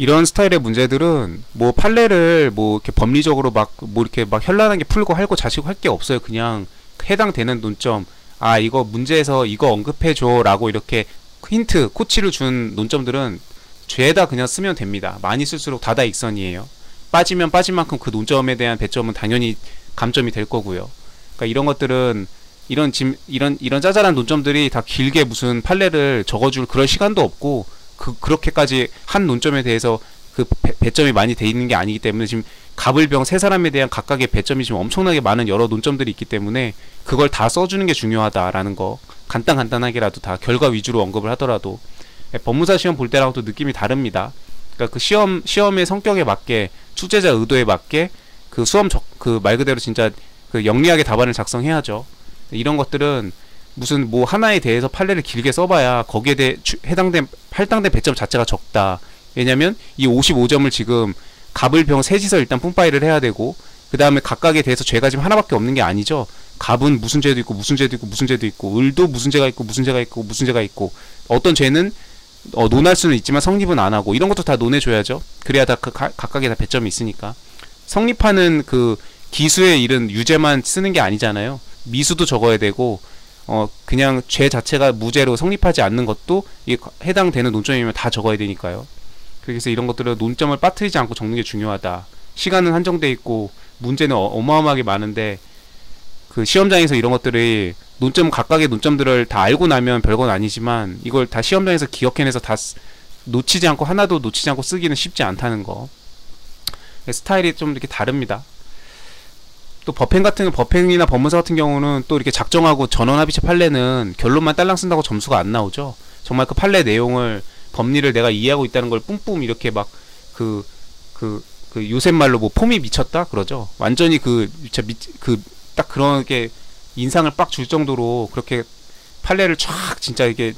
이런 스타일의 문제들은 뭐 판례를 뭐 이렇게 법리적으로 막 뭐 이렇게 막 현란하게 풀고 할거 자시고 할 게 없어요. 그냥 해당되는 논점, 아 이거 문제에서 이거 언급해줘라고 이렇게 힌트, 코치를 준 논점들은 죄다 그냥 쓰면 됩니다. 많이 쓸수록 다다익선이에요. 빠지면 빠진 만큼 그 논점에 대한 배점은 당연히 감점이 될 거고요. 그러니까 이런 것들은 이런 짜잘한 논점들이 다 길게 무슨 판례를 적어줄 그럴 시간도 없고 그렇게까지 한 논점에 대해서 그 배점이 많이 돼 있는 게 아니기 때문에 지금 갑을병 세 사람에 대한 각각의 배점이 지금 엄청나게 많은 여러 논점들이 있기 때문에 그걸 다 써주는 게 중요하다라는 거, 간단하게라도 다 결과 위주로 언급을 하더라도 법무사 시험 볼 때랑 또 느낌이 다릅니다. 그러니까 그 시험의 성격에 맞게, 출제자 의도에 맞게 그 그 말 그대로 진짜 그 영리하게 답안을 작성해야죠. 이런 것들은 무슨 뭐 하나에 대해서 판례를 길게 써봐야 거기에 대해 할당된 배점 자체가 적다. 왜냐면 이 55점을 지금 갑을병 셋이서 일단 뿜빠이를 해야 되고, 그 다음에 각각에 대해서 죄가 지금 하나밖에 없는 게 아니죠. 갑은 무슨 죄도 있고 무슨 죄도 있고 무슨 죄도 있고, 을도 무슨 죄가 있고 무슨 죄가 있고 무슨 죄가 있고, 어떤 죄는 논할 수는 있지만 성립은 안 하고, 이런 것도 다 논해줘야죠. 그래야 다 각각에 다 배점이 있으니까. 성립하는 그 기수의 일은 유죄만 쓰는 게 아니잖아요. 미수도 적어야 되고, 그냥 죄 자체가 무죄로 성립하지 않는 것도 해당되는 논점이면 다 적어야 되니까요. 그래서 이런 것들은 논점을 빠뜨리지 않고 적는 게 중요하다. 시간은 한정돼 있고 문제는 어마어마하게 많은데, 그 시험장에서 이런 것들이 각각의 논점들을 다 알고 나면 별건 아니지만 이걸 다 시험장에서 기억해내서 다 놓치지 않고, 하나도 놓치지 않고 쓰기는 쉽지 않다는 거. 스타일이 좀 이렇게 다릅니다. 또 법행이나 법무사 같은 경우는 또 이렇게 작정하고 전원합의체 판례는 결론만 딸랑 쓴다고 점수가 안 나오죠. 정말 그 판례 내용을, 법리를 내가 이해하고 있다는 걸 뿜뿜 이렇게 막 요새 말로 뭐 폼이 미쳤다 그러죠. 완전히 딱 그렇게 인상을 빡 줄 정도로 그렇게 판례를 쫙 진짜 이게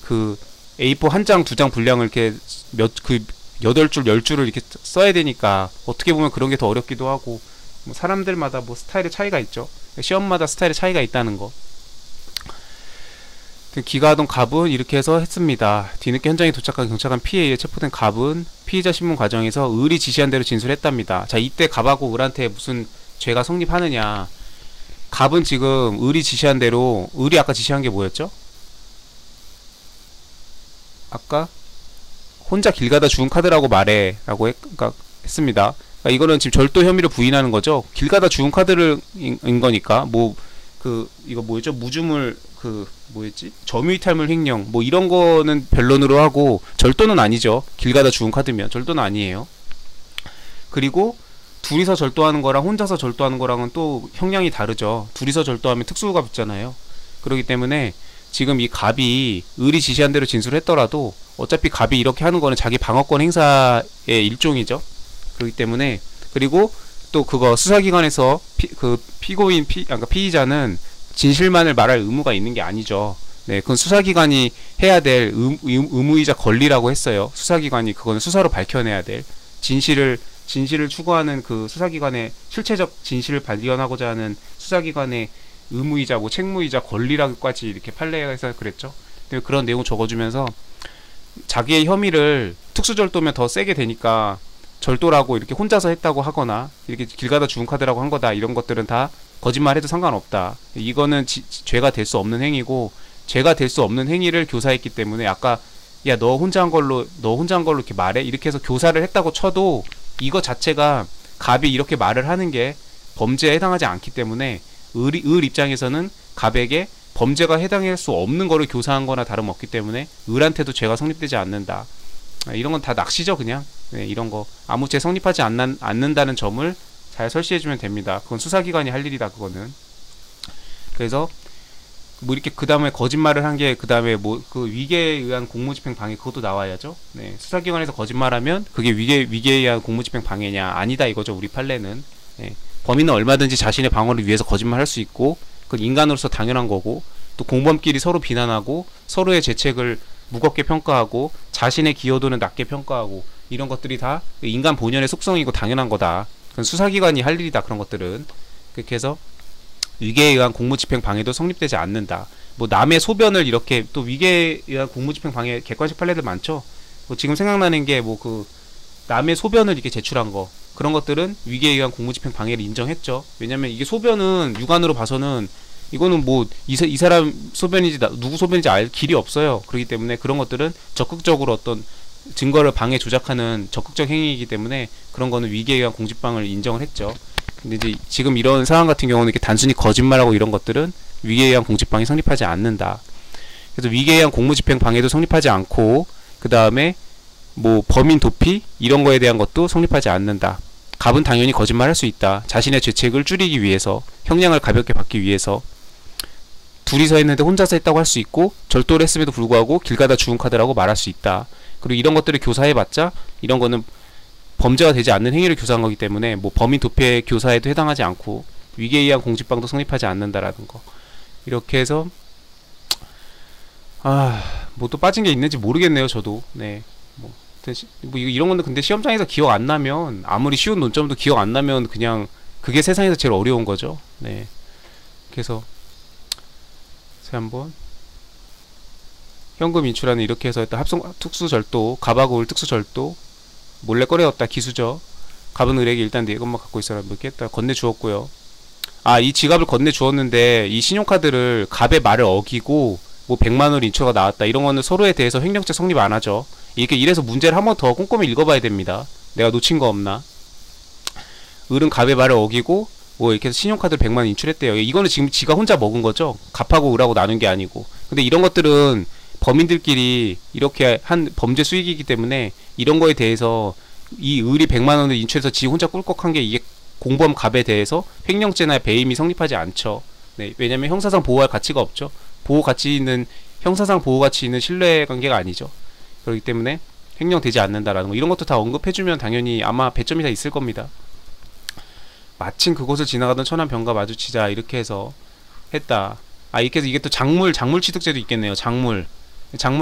그 A4 한 장, 두 장 분량을 이렇게 8줄, 10줄을 이렇게 써야 되니까 어떻게 보면 그런 게 더 어렵기도 하고, 뭐 사람들마다 뭐 스타일의 차이가 있죠. 시험마다 스타일의 차이가 있다는 거. 기가하던 갑은 이렇게 해서 했습니다. 뒤늦게 현장에 도착한 경찰관 피해에 의해 체포된 갑은 피의자 신문 과정에서 을이 지시한 대로 진술했답니다. 자, 이때 갑하고 을한테 무슨 죄가 성립하느냐. 갑은 지금 을이 지시한 대로, 을이 아까 지시한 게 뭐였죠? 아까 혼자 길 가다 죽은 카드라고 말해 라고 했습니다. 그러니까 이거는 지금 절도 혐의를 부인하는 거죠. 길 가다 죽은 카드를 인 거니까, 이거 뭐였죠? 무주물, 뭐였지? 점유이탈물 횡령, 뭐 이런 거는 변론으로 하고, 절도는 아니죠. 길 가다 죽은 카드면 절도는 아니에요. 그리고 둘이서 절도하는 거랑 혼자서 절도하는 거랑은 또 형량이 다르죠. 둘이서 절도하면 특수가 붙잖아요. 그렇기 때문에 지금 이 갑이 을이 지시한 대로 진술했더라도 어차피 갑이 이렇게 하는 거는 자기 방어권 행사의 일종이죠. 그렇기 때문에, 그리고 또 그거 수사기관에서 피의자는 진실만을 말할 의무가 있는 게 아니죠. 네, 그건 수사기관이 해야 될 의무이자 권리라고 했어요. 수사기관이 그거는 수사로 밝혀내야 될 진실을 추구하는 그 수사기관의 실체적 진실을 발견하고자 하는 수사기관의 의무이자 뭐 책무이자 권리라고까지 이렇게 판례에서 그랬죠. 근데 그런 내용 적어주면서 자기의 혐의를 특수절도면 더 세게 되니까 절도라고 이렇게 혼자서 했다고 하거나 이렇게 길 가다 죽은 카드라고 한 거다, 이런 것들은 다 거짓말해도 상관없다. 이거는 죄가 될 수 없는 행위고, 죄가 될 수 없는 행위를 교사했기 때문에, 아까 야 너 혼자 한 걸로 이렇게 말해, 이렇게 해서 교사를 했다고 쳐도 이거 자체가 갑이 이렇게 말을 하는 게 범죄에 해당하지 않기 때문에 을 입장에서는 갑에게 범죄가 해당할 수 없는 거를 교사한 거나 다름없기 때문에 을한테도 죄가 성립되지 않는다. 이런 건 다 낚시죠, 그냥. 네, 이런 거 아무 죄 성립하지 않는다는 점을 잘 설치해주면 됩니다. 그건 수사기관이 할 일이다, 그거는. 그래서 뭐 이렇게 그 다음에 거짓말을 한 게, 그 다음에 뭐 그 위계에 의한 공무집행 방해, 그것도 나와야죠. 네, 수사기관에서 거짓말하면 그게 위계에 의한 공무집행 방해냐? 아니다, 이거죠, 우리 판례는. 네, 범인은 얼마든지 자신의 방어를 위해서 거짓말할 수 있고, 그건 인간으로서 당연한 거고, 또 공범끼리 서로 비난하고 서로의 죄책을 무겁게 평가하고 자신의 기여도는 낮게 평가하고, 이런 것들이 다 인간 본연의 속성이고 당연한 거다. 그건 수사기관이 할 일이다, 그런 것들은. 그렇게 해서 위계에 의한 공무집행 방해도 성립되지 않는다. 뭐 남의 소변을 이렇게, 또 위계에 의한 공무집행 방해 객관식 판례들 많죠. 뭐 지금 생각나는 게 뭐 남의 소변을 이렇게 제출한 거, 그런 것들은 위계에 의한 공무집행 방해를 인정했죠. 왜냐면 이게 소변은 육안으로 봐서는 이거는 뭐 이 사람 소변인지 누구 소변인지 알 길이 없어요. 그렇기 때문에 그런 것들은 적극적으로 어떤 증거를 방해 조작하는 적극적 행위이기 때문에 그런 거는 위계에 의한 공직방을 인정을 했죠. 근데 이제 지금 이런 상황 같은 경우는 이렇게 단순히 거짓말하고 이런 것들은 위계에 의한 공직방이 성립하지 않는다. 그래서 위계에 의한 공무집행 방해도 성립하지 않고, 그 다음에 뭐 범인 도피 이런 거에 대한 것도 성립하지 않는다. 갑은 당연히 거짓말할 수 있다. 자신의 죄책을 줄이기 위해서, 형량을 가볍게 받기 위해서. 둘이서 했는데 혼자서 했다고 할 수 있고, 절도를 했음에도 불구하고 길 가다 죽은 카드라고 말할 수 있다. 그리고 이런 것들을 교사해봤자 이런 거는 범죄가 되지 않는 행위를 교사한 거기 때문에 뭐 범인 도피의 교사에도 해당하지 않고 위계에 의한 공직방도 성립하지 않는다라는 거. 이렇게 해서 뭐 또 빠진 게 있는지 모르겠네요, 저도. 네. 뭐 이런 건데 근데 시험장에서 기억 안 나면, 아무리 쉬운 논점도 기억 안 나면 그냥 그게 세상에서 제일 어려운 거죠. 네. 그래서 한번 현금 인출하는 이렇게 해서 했다. 합성 특수절도, 갑하고 을 특수절도, 몰래 꺼내었다. 기수저. 갑은 을에게 일단 네 것만 갖고 있어라. 뭐 이렇게 했다. 건네주었고요. 이 지갑을 건네주었는데 이 신용카드를 갑의 말을 어기고 뭐 100만원 인출가 나왔다. 이런 거는 서로에 대해서 횡령죄 성립 안 하죠. 이래서 문제를 한 번 더 꼼꼼히 읽어봐야 됩니다. 내가 놓친 거 없나. 을은 갑의 말을 어기고 뭐 이렇게 해서 신용카드를 100만원 인출했대요. 이거는 지금 지가 혼자 먹은 거죠. 갑하고 을하고 나눈 게 아니고. 근데 이런 것들은 범인들끼리 이렇게 한 범죄 수익이기 때문에 이런 거에 대해서 이 을이 100만원을 인출해서 지 혼자 꿀꺽한 게 이게 공범 갑에 대해서 횡령죄나 배임이 성립하지 않죠. 네, 왜냐면 형사상 보호할 가치가 없죠. 형사상 보호 가치 있는 신뢰관계가 아니죠. 그렇기 때문에 횡령되지 않는다라는 거, 이런 것도 다 언급해주면 당연히 아마 배점이 다 있을 겁니다. 마침 그곳을 지나가던 천안 병과 마주치자 이렇게 해서 했다. 이렇게 해서 이게 또 작물 취득죄도 있겠네요. 작물에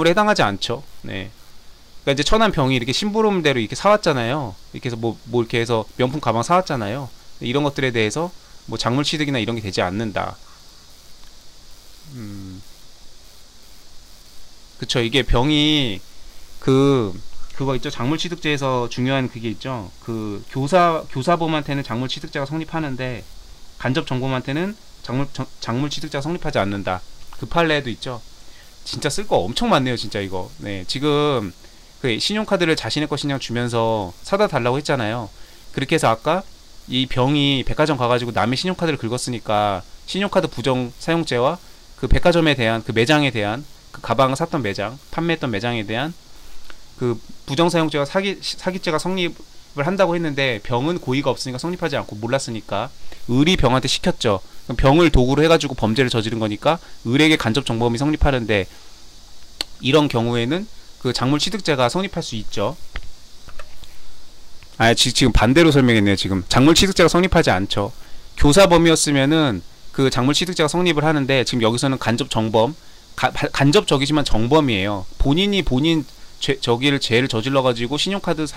해당하지 않죠. 네. 그러니까 이제 천안 병이 이렇게 심부름대로 이렇게 사왔잖아요. 이렇게 해서 뭐 이렇게 해서 명품 가방 사왔잖아요. 이런 것들에 대해서 뭐 작물 취득이나 이런 게 되지 않는다. 그쵸. 이게 병이 그거 있죠. 작물 취득죄에서 중요한 그게 있죠. 그 교사범한테는 작물 취득죄가 성립하는데 간접 정범한테는 작물 취득죄가 성립하지 않는다. 그 판례도 있죠. 진짜 쓸 거 엄청 많네요, 진짜 이거. 네, 지금 그 신용카드를 자신의 것이냐 주면서 사다 달라고 했잖아요. 그렇게 해서 아까 이 병이 백화점 가가지고 남의 신용카드를 긁었으니까 신용카드 부정 사용죄와 그 백화점에 대한 그 매장에 대한 그 가방을 샀던 매장, 판매했던 매장에 대한 그 부정사용죄가 사기죄가 성립을 한다고 했는데 병은 고의가 없으니까 성립하지 않고 몰랐으니까 을이 병한테 시켰죠. 그럼 병을 도구로 해가지고 범죄를 저지른 거니까 을에게 간접 정범이 성립하는데 이런 경우에는 그 작물 취득죄가 성립할 수 있죠. 지금 반대로 설명했네요. 지금 작물 취득죄가 성립하지 않죠. 교사범이었으면은 그 작물 취득죄가 성립을 하는데 지금 여기서는 간접 정범, 간접적이지만 정범이에요. 본인이 죄를 저질러가지고 신용카드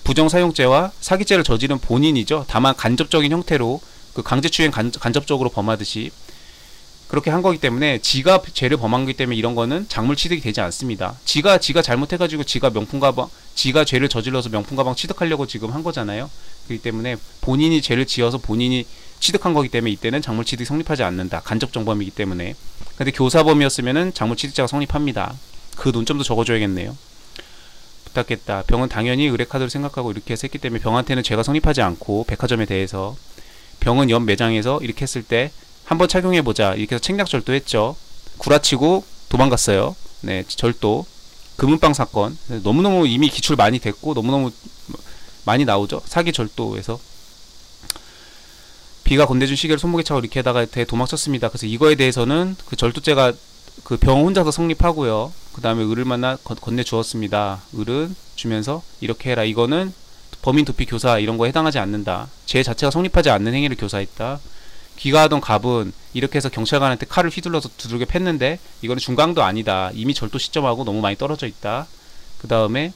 부정 사용죄와 사기죄를 저지른 본인이죠. 다만 간접적인 형태로 그 강제추행 간접적으로 범하듯이 그렇게 한 거기 때문에 지가 죄를 범한 거기 때문에 이런 거는 작물 취득이 되지 않습니다. 지가 잘못해가지고 지가 죄를 저질러서 명품 가방 취득하려고 지금 한 거잖아요. 그렇기 때문에 본인이 죄를 지어서 본인이 취득한 거기 때문에 이때는 작물 취득이 성립하지 않는다. 간접 정범이기 때문에. 근데 교사범이었으면은 작물 취득죄가 성립합니다. 그 논점도 적어줘야겠네요. 부탁했다. 병은 당연히 의뢰카드로 생각하고 이렇게 해서 했기 때문에 병한테는 죄가 성립하지 않고 백화점에 대해서 병은 옆 매장에서 이렇게 했을 때 한번 착용해보자 이렇게 해서 책략 절도했죠. 구라치고 도망갔어요. 네, 절도. 금은방 사건. 너무너무 이미 기출 많이 됐고 너무너무 많이 나오죠. 사기 절도에서 B가 건네준 시계를 손목에 차고 이렇게 하다가 도망쳤습니다. 그래서 이거에 대해서는 그 절도죄가 그 병 혼자서 성립하고요. 그 다음에 을을 만나 건네주었습니다. 을은 주면서 이렇게 해라. 이거는 범인 도피 교사 이런 거에 해당하지 않는다. 죄 자체가 성립하지 않는 행위를 교사했다. 귀가하던 갑은 이렇게 해서 경찰관한테 칼을 휘둘러서 두들겨 팼는데 이거는 중강도 아니다. 이미 절도 시점하고 너무 많이 떨어져 있다. 그 다음에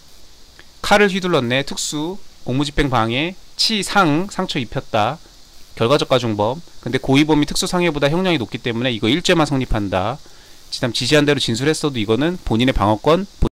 칼을 휘둘렀네. 특수 공무집행 방해 상처 입혔다. 결과적 가중범. 근데 고의범이 특수상해보다 형량이 높기 때문에 이거 1죄만 성립한다. 지난 지시한 대로 진술했어도 이거는 본인의 방어권